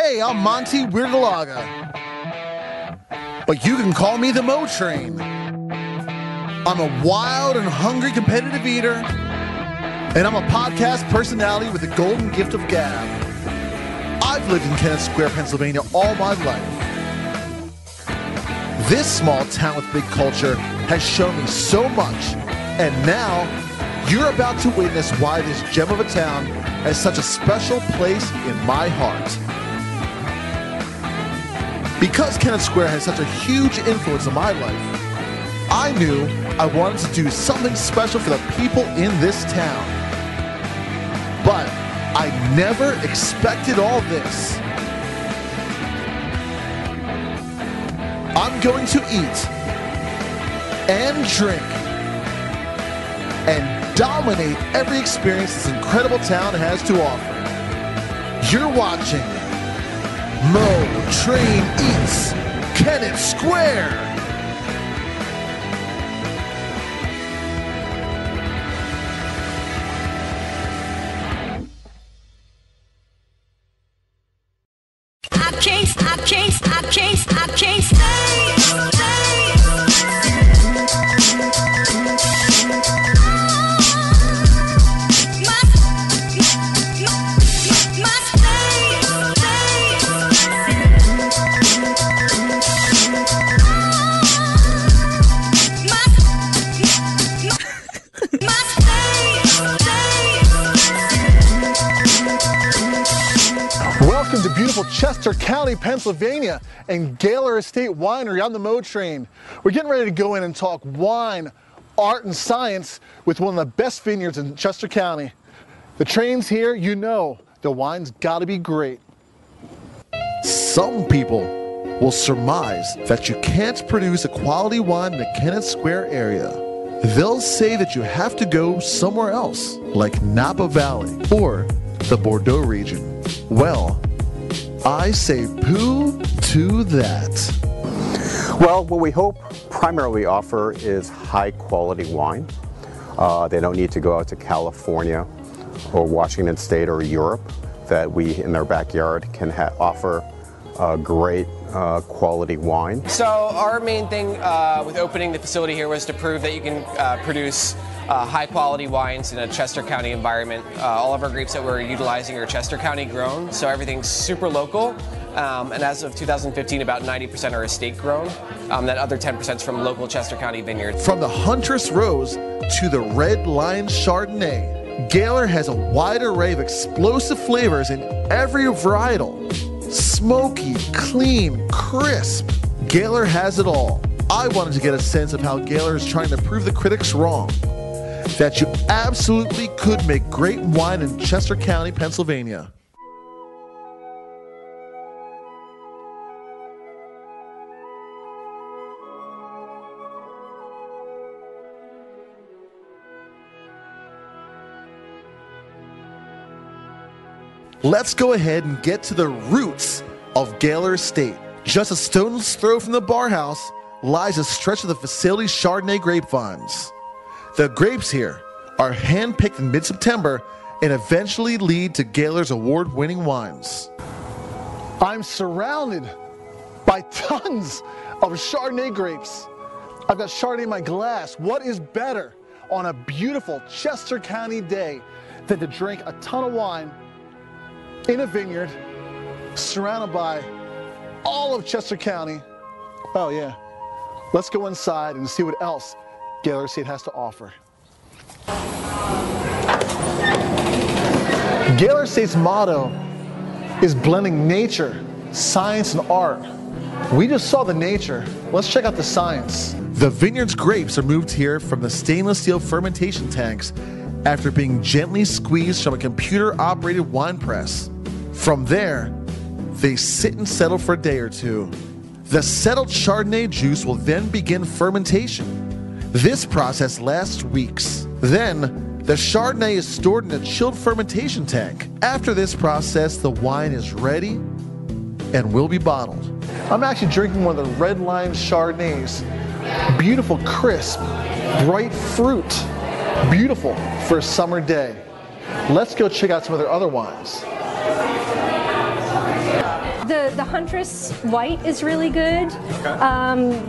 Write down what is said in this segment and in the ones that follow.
Hey, I'm Monty Weirdalaga, but you can call me the Moe Train. I'm a wild and hungry competitive eater, and I'm a podcast personality with the golden gift of gab. I've lived in Kennett Square, Pennsylvania all my life. This small town with big culture has shown me so much, and now you're about to witness why this gem of a town has such a special place in my heart. Because Kennett Square has such a huge influence on my life, I knew I wanted to do something special for the people in this town. But I never expected all this. I'm going to eat and drink and dominate every experience this incredible town has to offer. You're watching Moe Train Eats, Kennett Square. I can't stay. Welcome to beautiful Chester County, Pennsylvania, and Youre Estate Winery on the Moe Train. We're getting ready to go in and talk wine, art, and science with one of the best vineyards in Chester County. The train's here, you know, the wine's gotta be great. Some people will surmise that you can't produce a quality wine in the Kennett Square area. They'll say that you have to go somewhere else, like Napa Valley or the Bordeaux region. Well, I say poo to that. Well, what we hope primarily offer is high quality wine. They don't need to go out to California or Washington State or Europe, that we in their backyard can offer great quality wine. So our main thing with opening the facility here was to prove that you can produce high quality wines in a Chester County environment. All of our grapes that we're utilizing are Chester County grown, so everything's super local. And as of 2015, about 90% are estate grown. That other 10% is from local Chester County vineyards. From the Huntress Rose to the Red Lion Chardonnay, Youre has a wide array of explosive flavors in every varietal. Smoky, clean, crisp. Youre has it all. I wanted to get a sense of how Youre is trying to prove the critics wrong. That you absolutely could make great wine in Chester County, Pennsylvania. Let's go ahead and get to the roots of Youre Estate. Just a stone's throw from the bar house lies a stretch of the facility's Chardonnay grapevines. The grapes here are hand-picked in mid-September and eventually lead to Youre's award-winning wines. I'm surrounded by tons of Chardonnay grapes. I've got Chardonnay in my glass. What is better on a beautiful Chester County day than to drink a ton of wine in a vineyard surrounded by all of Chester County? Oh yeah, let's go inside and see what else Youre Estate has to offer. Youre Estate's motto is blending nature, science, and art. We just saw the nature. Let's check out the science. The vineyard's grapes are moved here from the stainless steel fermentation tanks after being gently squeezed from a computer-operated wine press. From there, they sit and settle for a day or two. The settled Chardonnay juice will then begin fermentation. This process lasts weeks. Then, the Chardonnay is stored in a chilled fermentation tank. After this process, the wine is ready and will be bottled. I'm actually drinking one of the Red Lion Chardonnays. Beautiful, crisp, bright fruit. Beautiful for a summer day. Let's go check out some of their other wines. The Huntress White is really good.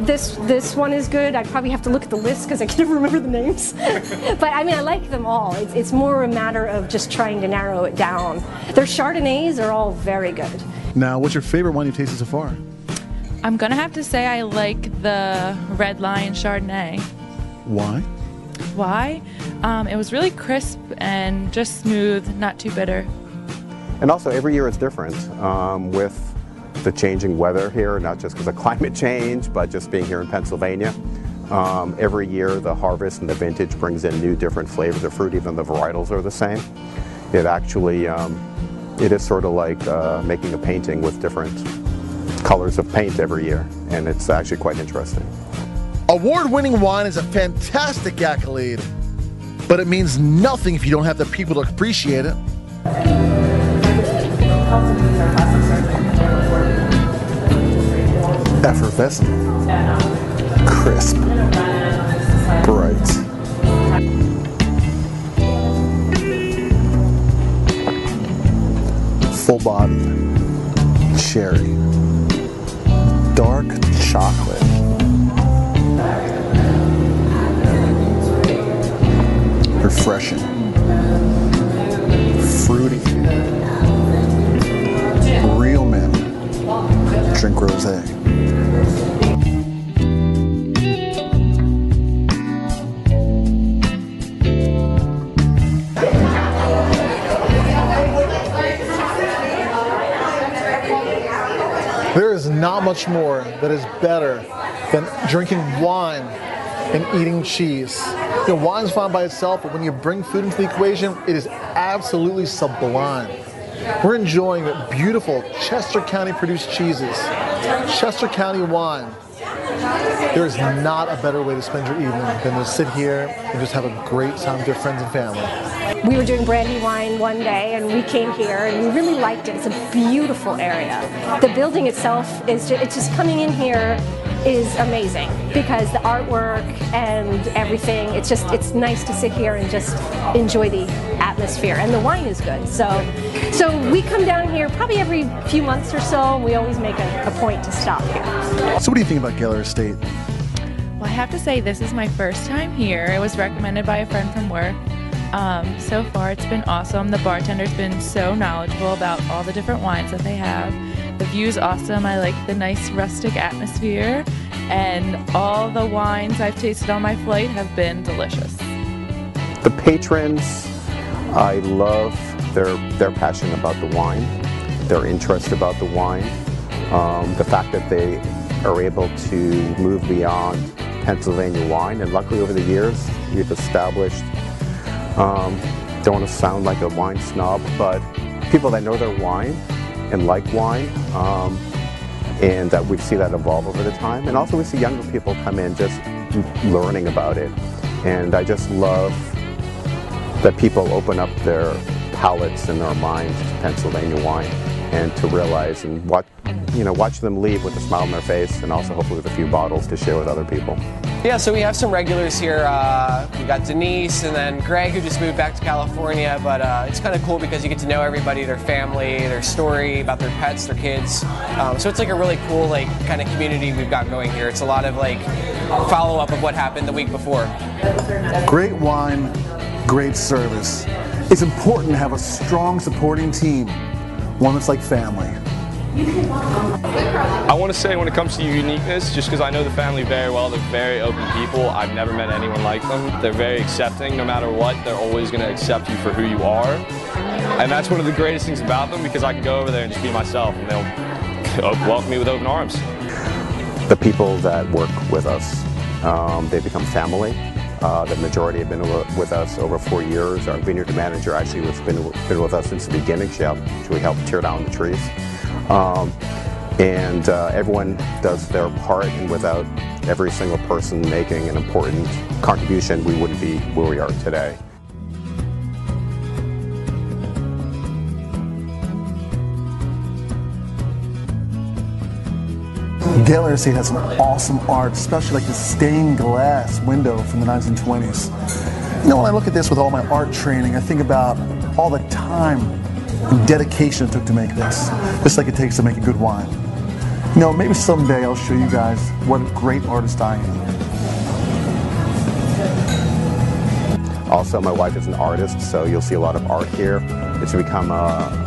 This one is good. I'd probably have to look at the list because I can never remember the names. But I mean, I like them all. It's more a matter of just trying to narrow it down. Their Chardonnays are all very good. Now, what's your favorite wine you've tasted so far? I'm gonna have to say I like the Red Lion Chardonnay. Why? Why? It was really crisp and just smooth, not too bitter. And also every year it's different with the changing weather here, not just because of climate change, but just being here in Pennsylvania. Every year the harvest and the vintage brings in new different flavors of fruit, even though the varietals are the same. It actually, it is sort of like making a painting with different colors of paint every year, and it's actually quite interesting. Award-winning wine is a fantastic accolade, but it means nothing if you don't have the people to appreciate it. Effervescent, crisp, bright. Full-bodied, cherry, dark chocolate. Refreshing, fruity, real men drink rosé. There is not much more that is better than drinking wine and eating cheese. You know, wine's fine by itself, but when you bring food into the equation, it is absolutely sublime. We're enjoying beautiful Chester County produced cheeses, Chester County wine. There is not a better way to spend your evening than to sit here and just have a great time with your friends and family. We were doing brandy wine one day and we came here and we really liked it. It's a beautiful area. The building itself is just coming in here is amazing because the artwork and everything, it's nice to sit here and just enjoy the atmosphere, and the wine is good. So we come down here probably every few months or so, and we always make a point to stop here. So what do you think about Geller Estate? Well, I have to say this is my first time here. It was recommended by a friend from work. So far it's been awesome. The bartender's been so knowledgeable about all the different wines that they have. The view's awesome. I like the nice rustic atmosphere, and all the wines I've tasted on my flight have been delicious. The patrons, I love their passion about the wine, their interest about the wine, the fact that they are able to move beyond Pennsylvania wine, and luckily over the years we've established, don't want to sound like a wine snob, but people that know their wine and like wine, and that we see that evolve over the time. And also we see younger people come in just learning about it, and I just love that people open up their palates and their minds to Pennsylvania wine, and to realize and watch them leave with a smile on their face, and also hopefully with a few bottles to share with other people. Yeah, so we have some regulars here. We got Denise and then Greg, who just moved back to California, but it's kind of cool because you get to know everybody, their family, their story, about their pets, their kids. So it's like a really cool kind of community we've got going here. It's a lot of follow-up of what happened the week before. Great wine, great service. It's important to have a strong supporting team, one that's like family. I want to say when it comes to uniqueness, just because I know the family very well, they're very open people. I've never met anyone like them. They're very accepting. No matter what, they're always going to accept you for who you are. And that's one of the greatest things about them, because I can go over there and just be myself and they'll welcome me with open arms. The people that work with us, they become family. The majority have been with us over 4 years. Our vineyard manager actually has been with us since the beginning. She helped tear down the trees. And everyone does their part, and without every single person making an important contribution, we wouldn't be where we are today. Geller Estate has some awesome art, especially like the stained glass window from the 1920s. You know, when I look at this with all my art training, I think about all the time and dedication it took to make this, just like it takes to make a good wine. You know, maybe someday I'll show you guys what a great artist I am. Also, my wife is an artist, so you'll see a lot of art here. It's become a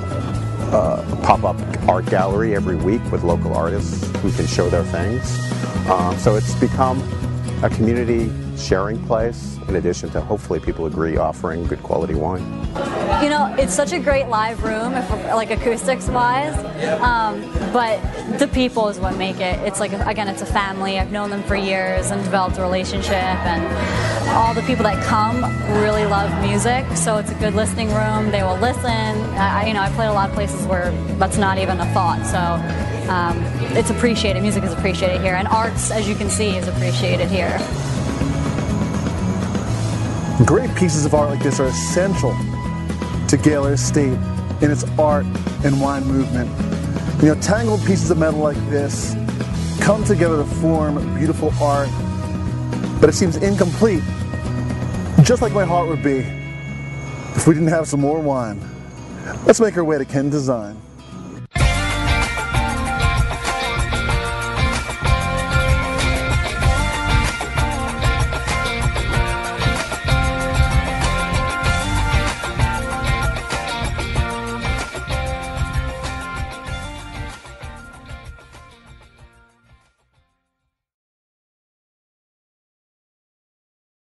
pop-up art gallery every week with local artists who can show their things. So it's become a community sharing place, in addition to hopefully people agree offering good quality wine. You know, it's such a great live room, like acoustics-wise, but the people is what make it. It's like, again, it's a family. I've known them for years and developed a relationship, and all the people that come really love music, so it's a good listening room. They will listen. You know, I played a lot of places where that's not even a thought, so it's appreciated. Music is appreciated here, and arts, as you can see, is appreciated here. Great pieces of art like this are essential to Gaylor Estate in its art and wine movement. You know, tangled pieces of metal like this come together to form beautiful art, but it seems incomplete, just like my heart would be if we didn't have some more wine. Let's make our way to Ken Design.